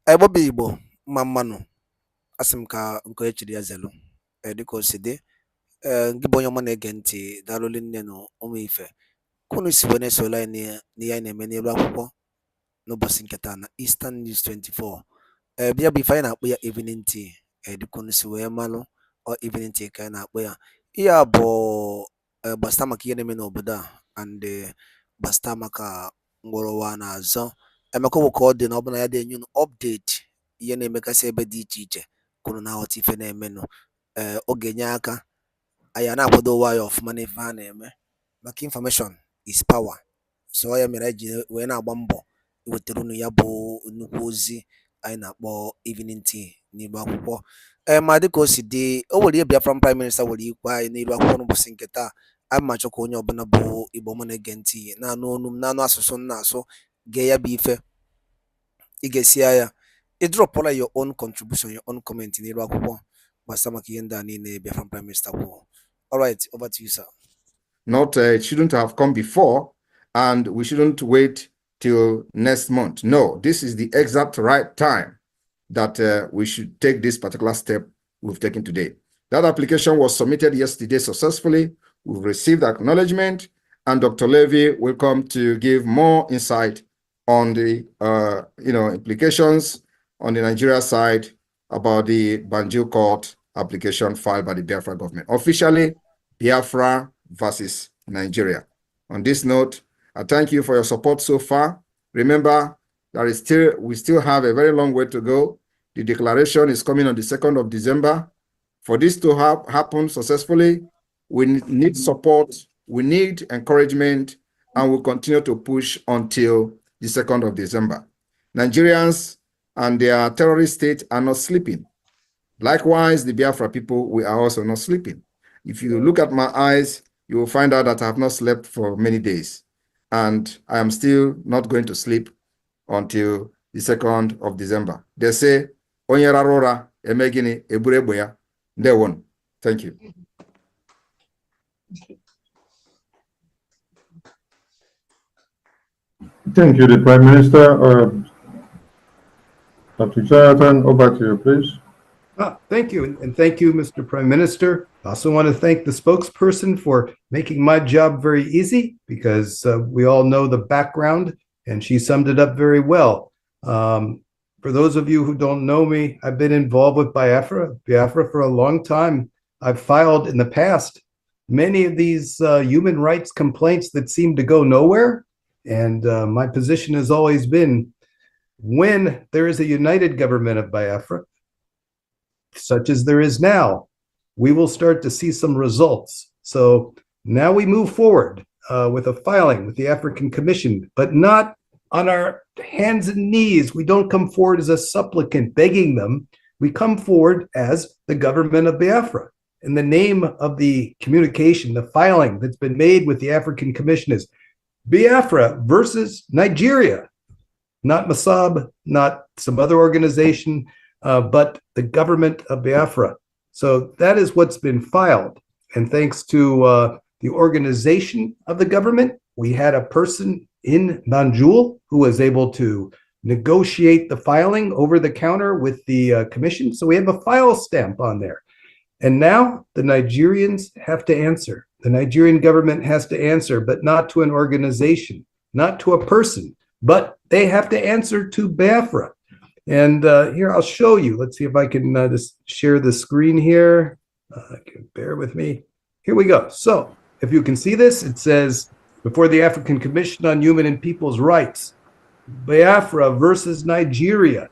Ebobi Igbo mamanu asimka nko echiri ya zelu dịka o si dị gị bụ onye ọma na-ege ntị daalụ nne na ụmụ ife kunu si wee na-esola anyị n'ihe anyị na-eme n'elu akwụkwọ n'ụbọchị nke taa na Eastern News 24 bịa bụ ife anyị na-akpọ ya evening tea dịka unu si wee malụ ọ evening tea ka anyị na-akpọ ya. Ihe a bụ gbasịta maka ihe na-eme n'obodo a and gbasịta maka ngwụrụwa na-azọ emeka bụ ka ọ dị na ọbụla ya dị enye unu update ihe na-emegasị ebe dị iche iche kunu na-aghọta ife na-emenụ ọ ga-enye aka anyị na-akwado ụwa ya ọfụma n'ife ha na-eme maka information is power. So ya mere anyị ji wee na-agba mbọ iwetara unu ya bụ nnukwu ozi anyị na-akpọ evening tea n'elu akwụkwọ. Ma dịka o si dị, o nwere ihe Biafran Prime Minister nwere ikwu anyị n'elu akwụkwọ n'ụbọchị nke taa. A ma chọkwa onye ọbụla bụ Igbo ọma na-ege ntị na-anụ olu m na-anụ asụsụ m na-asụ gee ya bụ ife ị ga-esi ya ịdrọpụla your own contribution, your own comment n'elu akwụkwọ gbasara maka ihe ndị a niile Biafran Prime Minister kwuo. All right, over to you, sir. It shouldn't have come before, and we shouldn't wait till next month. No, this is the exact right time that we should take this particular step we've taken today. That application was submitted yesterday successfully. We've received acknowledgement, and Dr. Levy will come to give more insight on the implications on the Nigeria side about the Banjul court application filed by the Biafra government. Officially, Biafra versus Nigeria. On this note, I thank you for your support so far. Remember, we still have a very long way to go. The declaration is coming on the 2nd of December. For this to happen successfully, we need support, we need encouragement, and we'll continue to push until the 2nd of December. Nigerians and their terrorist state are not sleeping. Likewise, the Biafra people, we are also not sleeping. If you look at my eyes, you will find out that I have not slept for many days. And I am still not going to sleep until the 2nd of December. They say, Onyerarora, emegini, ebureboya, they won. Thank you. Thank you, the Prime Minister. Dr. Jonathan, over to you, please. Thank you, and thank you, Mr. Prime Minister. I also want to thank the spokesperson for making my job very easy, because we all know the background, and she summed it up very well. For those of you who don't know me, I've been involved with Biafra for a long time. I've filed in the past many of these human rights complaints that seem to go nowhere, and my position has always been, when there is a united government of Biafra, such as there is now, we will start to see some results. So now we move forward with a filing with the African Commission, but not on our hands and knees. We don't come forward as a supplicant begging them. We come forward as the government of Biafra. And the name of the communication, the filing that's been made with the African Commission is Biafra versus Nigeria, not Mossab, not some other organization, but the government of Biafra. So that is what's been filed. And thanks to the organization of the government, we had a person in Banjul who was able to negotiate the filing over the counter with the commission. So we have a file stamp on there. And now the Nigerians have to answer. The Nigerian government has to answer, but not to an organization, not to a person, but they have to answer to Biafra. And here, I'll show you. Let's see if I can just share the screen here. Bear with me. Here we go. So if you can see this, it says, before the African Commission on Human and People's Rights, Biafra versus Nigeria.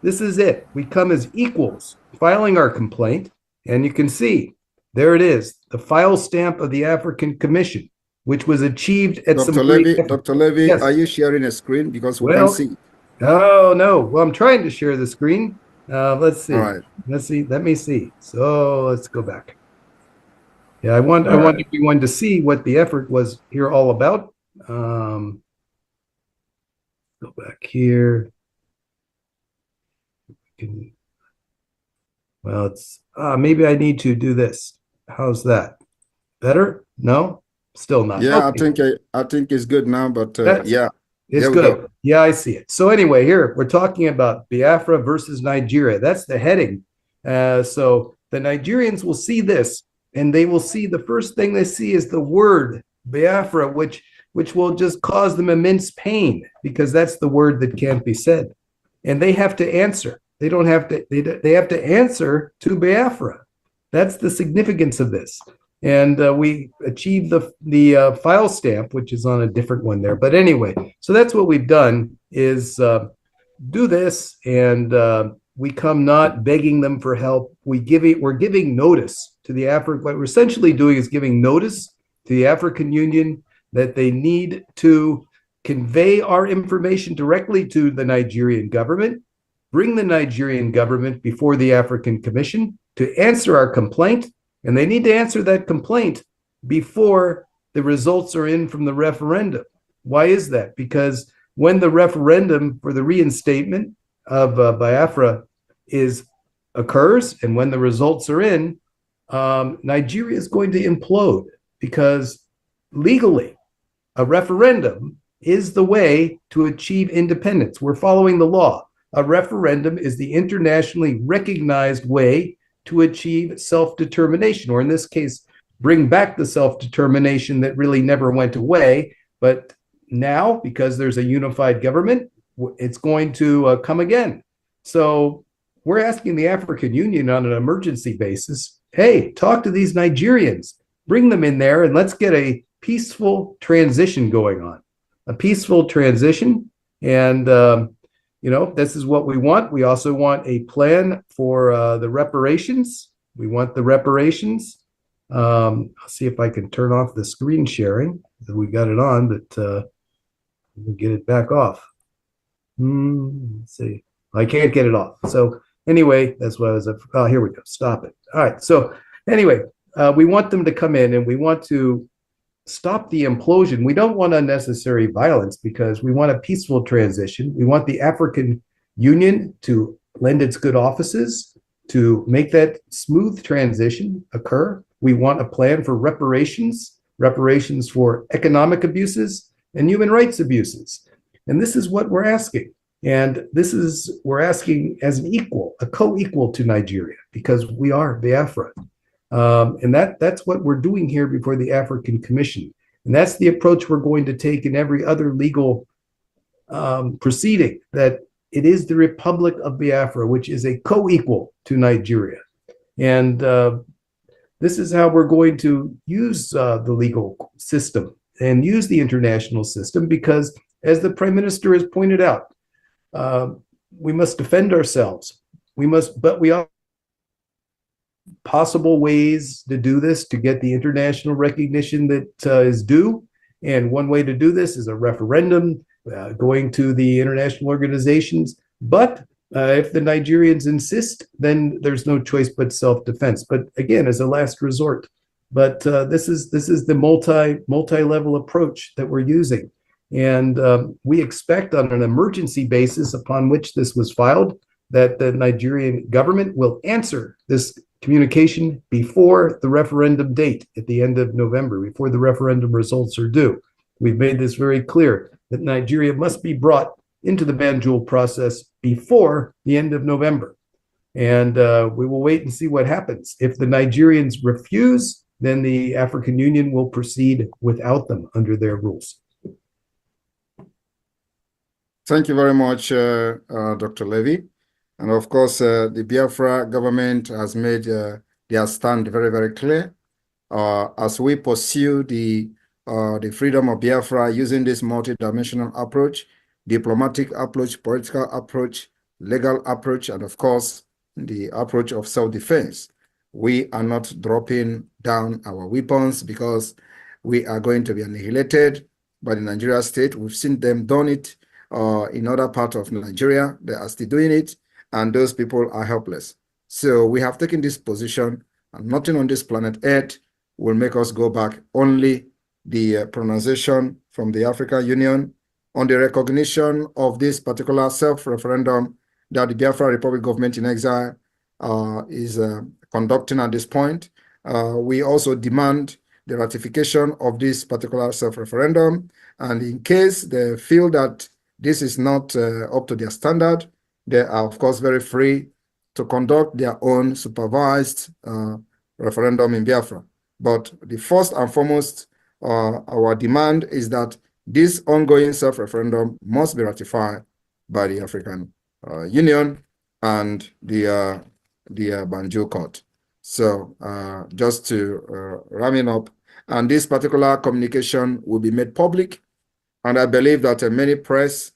This is it. We come as equals, filing our complaint. And you can see, there it is, the file stamp of the African Commission, which was achieved at Dr. Levy, yes. Are you sharing a screen? Because we can't see. Oh, no. Well, I'm trying to share the screen. Let's see. All right. Let's see. Let me see. So let's go back. Yeah, I want everyone to see what the effort was here all about. Go back here. Well, it's maybe I need to do this. How's that? Better? No? Still not. Yeah, okay. I think it's good now, but yeah. It's There we good. go. Yeah, I see it. So anyway, here we're talking about Biafra versus Nigeria. That's the heading. So the Nigerians will see this, and they will see the first thing they see is the word Biafra, which will just cause them immense pain because that's the word that can't be said, and they have to answer. They don't have to. They have to answer to Biafra. That's the significance of this. And we achieved the file stamp, which is on a different one there. But anyway, so that's what we've done is do this, and we come not begging them for help. We're giving notice to the African. What we're essentially doing is giving notice to the African Union that they need to convey our information directly to the Nigerian government, bring the Nigerian government before the African Commission to answer our complaint. And they need to answer that complaint before the results are in from the referendum. Why is that? Because when the referendum for the reinstatement of Biafra occurs, and when the results are in, Nigeria is going to implode because legally, a referendum is the way to achieve independence. We're following the law. A referendum is the internationally recognized way to achieve self-determination, or in this case, bring back the self-determination that really never went away. But now, because there's a unified government, it's going to come again. So we're asking the African Union on an emergency basis, hey, talk to these Nigerians, bring them in there, and let's get a peaceful transition going on. A peaceful transition. And this is what we want. We also want a plan for the reparations. We want the reparations. I'll see if I can turn off the screen sharing. We got it on, but we'll get it back off. Let's see. I can't get it off. So anyway, that's what I was. Oh, here we go. Stop it. All right. So anyway, we want them to come in, and we want to stop the implosion. We don't want unnecessary violence because we want a peaceful transition. We want the African Union to lend its good offices to make that smooth transition occur. We want a plan for reparations for economic abuses and human rights abuses. And this is what we're asking. And we're asking as an equal, a co-equal to Nigeria, because we are Biafra. And that's what we're doing here before the African Commission. And that's the approach we're going to take in every other legal proceeding, that it is the Republic of Biafra, which is a co-equal to Nigeria. And this is how we're going to use the legal system and use the international system, because as the Prime Minister has pointed out, we must defend ourselves. But we are possible ways to do this to get the international recognition that is due. And one way to do this is a referendum, going to the international organizations. But if the Nigerians insist, then there's no choice but self-defense. But again, as a last resort. But this is the multi-level approach that we're using. And we expect on an emergency basis upon which this was filed that the Nigerian government will answer this communication before the referendum date at the end of November, before the referendum results are due. We've made this very clear that Nigeria must be brought into the Banjul process before the end of November. And we will wait and see what happens. If the Nigerians refuse, then the African Union will proceed without them under their rules. Thank you very much, Dr. Levy. And of course, the Biafra government has made their stand very, very clear. As we pursue the freedom of Biafra using this multidimensional approach, diplomatic approach, political approach, legal approach, and of course, the approach of self-defense, we are not dropping down our weapons because we are going to be annihilated by the Nigeria state. We've seen them done it in other parts of Nigeria. They are still doing it, and those people are helpless. So we have taken this position, and nothing on this planet Earth will make us go back. Only the pronunciation from the African Union on the recognition of this particular self-referendum that the Biafra Republic government in exile is conducting at this point. We also demand the ratification of this particular self-referendum. And in case they feel that this is not up to their standard, they are, of course, very free to conduct their own supervised referendum in Biafra. But the first and foremost, our demand is that this ongoing self-referendum must be ratified by the African Union and the Banjul Court. So just to round up, and this particular communication will be made public, and I believe that many press,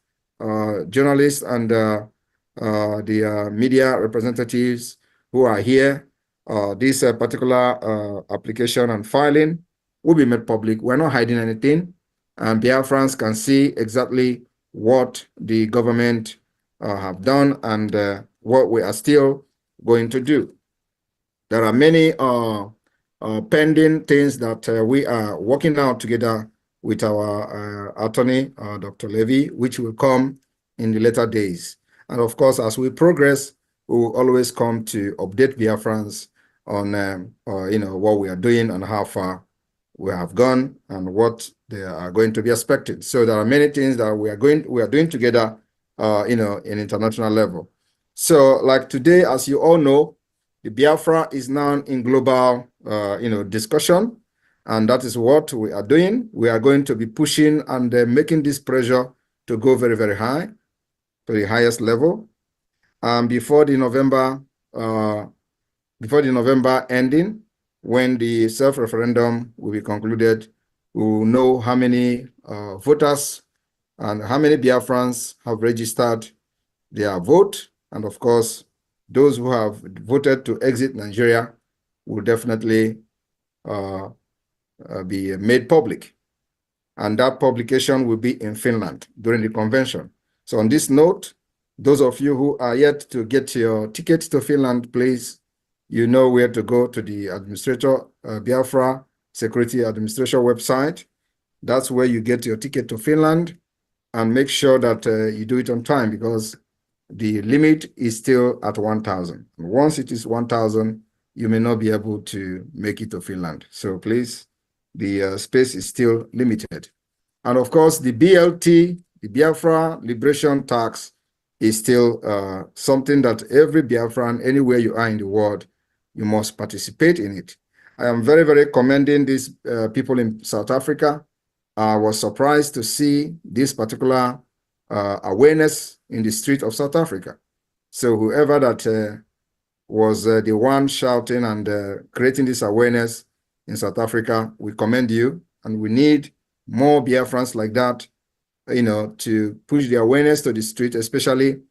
journalists, and the media representatives who are here, this particular application and filing will be made public. We're not hiding anything, and Biafrans can see exactly what the government have done and what we are still going to do. There are many pending things that we are working out together with our attorney, Dr. Levy, which will come in the later days. And of course, as we progress, we will always come to update Biafrans on what we are doing and how far we have gone and what they are going to be expected. So there are many things that we are doing together, in international level. So like today, as you all know, the Biafra is now in global, discussion, and that is what we are doing. We are going to be pushing and making this pressure to go very, very high, to the highest level. Before the November ending, when the self-referendum will be concluded, we will know how many voters and how many Biafrans have registered their vote. And of course, those who have voted to exit Nigeria will definitely be made public. And that publication will be in Finland during the convention. So on this note, those of you who are yet to get your ticket to Finland, please, you know where to go, to the administrator, Biafra Security Administration website. That's where you get your ticket to Finland, and make sure that you do it on time, because the limit is still at 1,000. Once it is 1,000, you may not be able to make it to Finland. So please, the space is still limited. And of course, the BLT, the Biafra Liberation Tax, is still something that every Biafran, anywhere you are in the world, you must participate in it. I am very, very commending these people in South Africa. I was surprised to see this particular awareness in the street of South Africa. So whoever that was the one shouting and creating this awareness in South Africa, we commend you, and we need more Biafrans like that, to push the awareness to the street, especially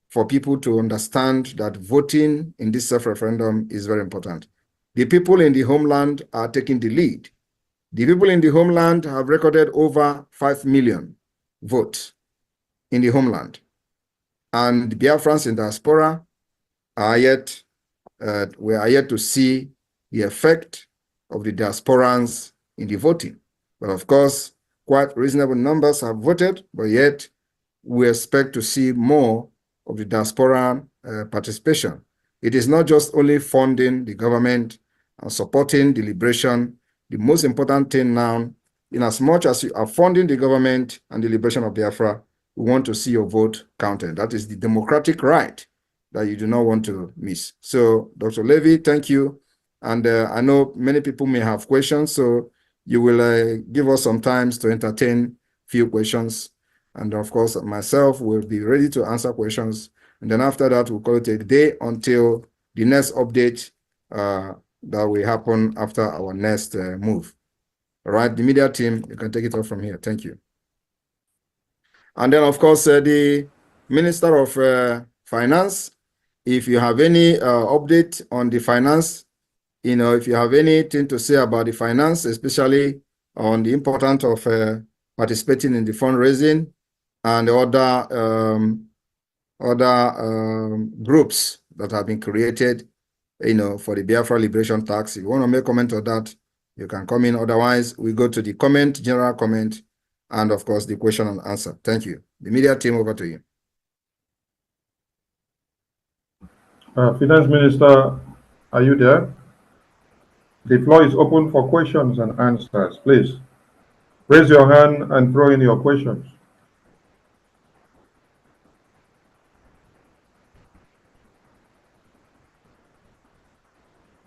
for people to understand that voting in this self-referendum is very important. The people in the homeland are taking the lead. The people in the homeland have recorded over 5 million votes in the homeland. And the Biafrans in diaspora are yet, we are yet to see the effect of the diasporans in the voting. But of course, quite reasonable numbers have voted, but yet we expect to see more of the diaspora participation. It is not just only funding the government and supporting the liberation. The most important thing now, in as much as you are funding the government and the liberation of Biafra, we want to see your vote counted. That is the democratic right that you do not want to miss. So, Dr. Levy, thank you. And I know many people may have questions, so you will give us some time to entertain few questions. And of course, myself will be ready to answer questions. And then after that, we'll call it a day until the next update that will happen after our next move. All right, the media team, you can take it off from here. Thank you. And then, of course, the Minister of Finance, if you have any update on the finance, if you have anything to say about the finance, especially on the importance of participating in the fundraising and other groups that have been created, for the Biafra Liberation Tax. If you want to make a comment on that, you can come in. Otherwise, we go to the comment, general comment, and of course, the question and answer. Thank you. The media team, over to you. Finance Minister, are you there? The floor is open for questions and answers. Please raise your hand and throw in your questions.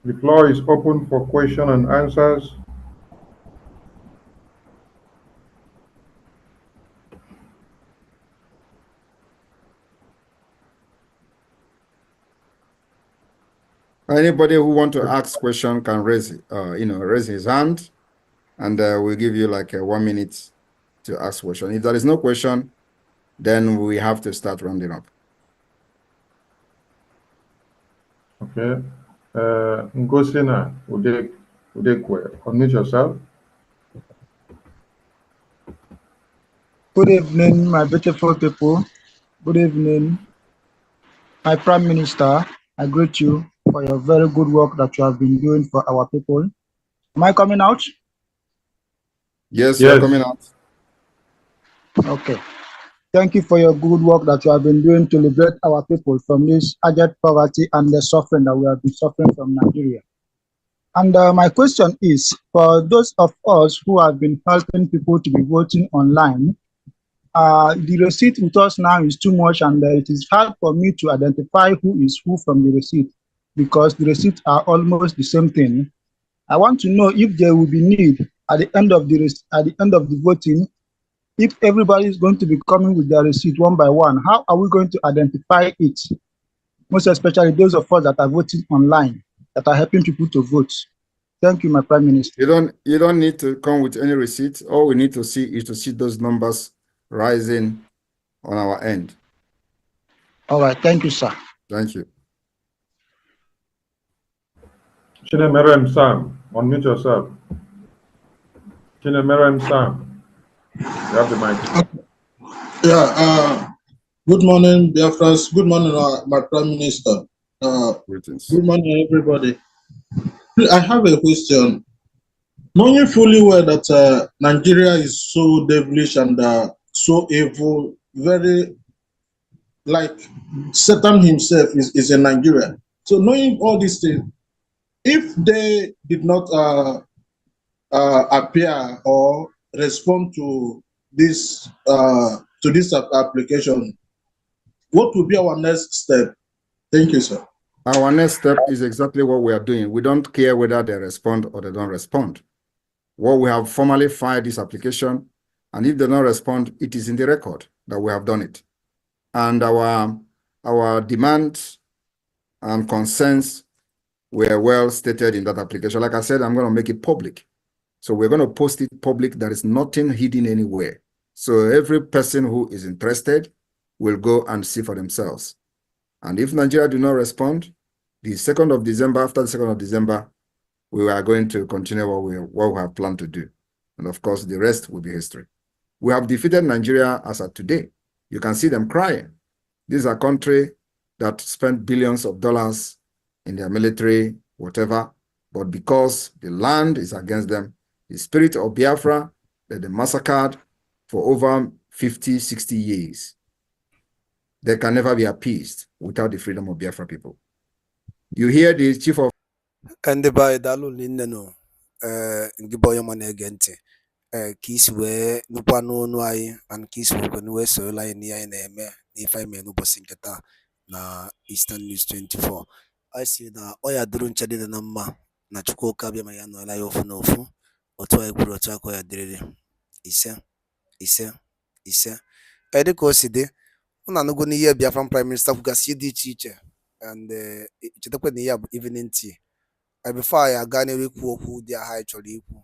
The floor is open for question and answers. Anybody who want to ask question can raise his hand, and we'll give you like 1 minute to ask question. If there is no question, then we have to start rounding up. Okay. Ngosina Udekwe, unmute yourself. Good evening, my beautiful people. Good evening, my Prime Minister. I greet you for your very good work that you have been doing for our people. Am I coming out? Yes, you're coming out. Okay. Thank you for your good work that you have been doing to liberate our people from this abject poverty and the suffering that we have been suffering from Nigeria. And my question is, for those of us who have been helping people to be voting online, the receipt with us now is too much, and it is hard for me to identify who is who from the receipt, because the receipts are almost the same thing. I want to know if there will be need at the end of the voting, if everybody is going to be coming with their receipt one by one. How are we going to identify it? Most especially those of us that are voting online, that are helping people to vote. Thank you, my Prime Minister. You don't need to come with any receipt. All we need to see is to see those numbers rising on our end. All right, thank you, sir. Thank you. Chinemerem Sam, unmute yourself. Chinemerem Sam, you have the mic. Yeah, good morning, BIAFRANS. Good morning, my Prime Minister. Greetings. Good morning, everybody. I have a question. Knowing fully well that Nigeria is so devilish and so evil, very like Satan himself is in Nigeria. So knowing all these things, if they did not appear or respond to this application, what will be our next step? Thank you, sir. Our next step is exactly what we are doing. We don't care whether they respond or they don't respond. What we have formally filed this application, and if they don't respond, it is in the record that we have done it. And our demands and concerns were well stated in that application. Like I said, I'm going to make it public. So we're going to post it public. There is nothing hidden anywhere. So every person who is interested will go and see for themselves. And if Nigeria do not respond, the 2nd of December, after the 2nd of December, we are going to continue what we have planned to do. And of course, the rest will be history. We have defeated Nigeria as of today. You can see them crying. This is a country that spent billions of dollars in their military, whatever, but because the land is against them, the spirit of Biafra that they massacred for over 50, 60 years, they can never be appeased without the freedom of Biafra people. You hear the chief of Kandiba dalu lineno ngiboyo manegente ka isi wee nụkwa n'onu anyị and ka isi wee wee sorola anyị n'ihe anyị na-eme n'ife anyị mere n'ụbọchị nke taa na Eastern News 24. anyị si na ọ ya dịrị nche dị na mma na Chukwuka abịa ma ya nọla ya ofu na ofu otu anyị kwuru otu aka ya dịrịrị ise dịka o si dị ụnụ anụgo n'ihe Biafran Prime Minister kwugasị dị iche iche and chetakwa na ihe bụ evening tea. Before anyị aga n'elu ikwu okwu dị aha anyị chọrọ ikwu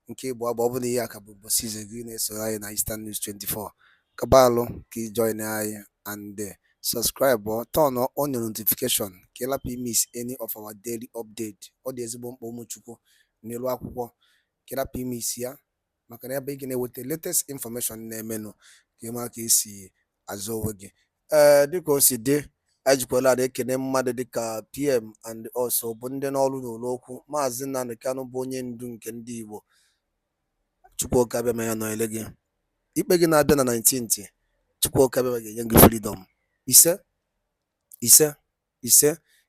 nke ịbụ ọ bụ na ihe aka bụ ụbọchị ize gị na-esoro anyị na Eastern News 24 kabalụ ka ị join anyị and subscribe or turn on your notification ka ịlapụ miss any of our daily update. Ọ dị ezigbo mkpa ụmụchukwu n'elu akwụkwọ ka ịlapụ miss ya maka na ebe ị ga-enweta latest information na-emenụ ka ịma ka esi azụ onwe gị. Dịka o si dị, anyị jikwala ada ekene mmadụ dịka PM and also bụ ndị n'ọrụ n'ụlọ okwu Maazị Nnamdi Kanu bụ onye ndu nke ndị Igbo. Chukwuka abịa ma ya nọnyere gị. Ikpe gị na-abịa na 19th, Chukwuka abịa ga-enye gị freedom. Ise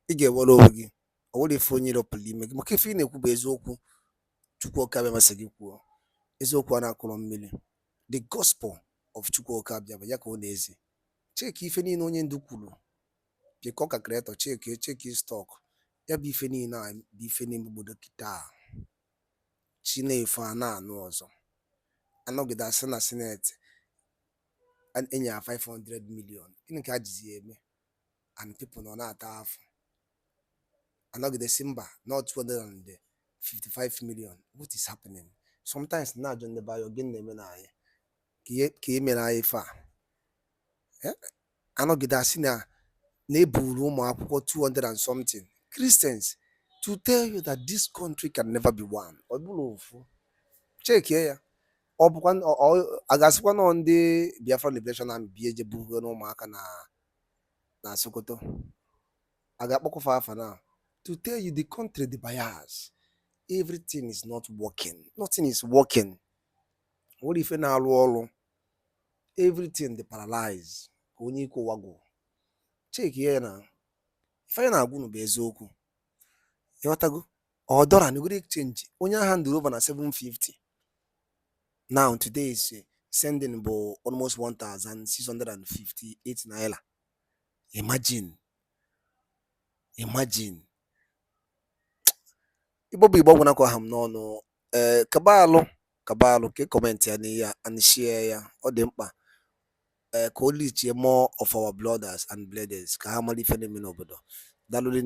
ị ga-ewere onwe gị ọ wụrụ ife onye ịrọpụrụ ime gị maka ife ị na-ekwu bụ eziokwu Chukwuoka abịa masị gị kwuo eziokwu a na-akụrọ mmiri the gospel of Chukwuoka abịa bụ ya ka ọ na-ezi cheki ife niile onye ndu kwuru pịkọ ka kreatọ cheki stọk ya bụ ife niile a bụ ife n'ime obodo kịta Chinefe a na-anụ ọzọ anọgide asị na sineti enye ya 500 million gịnị ka a jizi eme and people nọ na-ata afọ anọgide si mba not 255 million what is happening sometimes na-ajụ ndị bayo gịnị na-eme na anyị ka e mere anyị ife a anọgide asị na-eburu ụmụ akwụkwọ 200 and something Christians to tell you that this country can never be one. Ọ bụrụ ofu chekie ya ọ bụkwa a ga-asịkwa nọ ndị Biafra Liberation Army bi eje burugo n'ụmụaka na Sokoto a ga-akpọkọfa afa na to tell you the country the bias everything is not working, nothing is working. What ife na-arụ ọrụ everything dị paralyzed ka onye ike ụwago chekie ya na ife anyị na-agwụ bụ eziokwu ịghọtago $1 na exchange onye agha nduru over na 750 now today is sending bụ almost 1,658 naira. Imagine Igbo bụ Igbo gwụnakwa ha m n'ọnụ kabalụ ka kọmentị ya n'ihe and share ya ọ dị mkpa ka o lichie more of our blooders and bleeders ka ha mara ife na-eme n'obodo. Daalụ nne.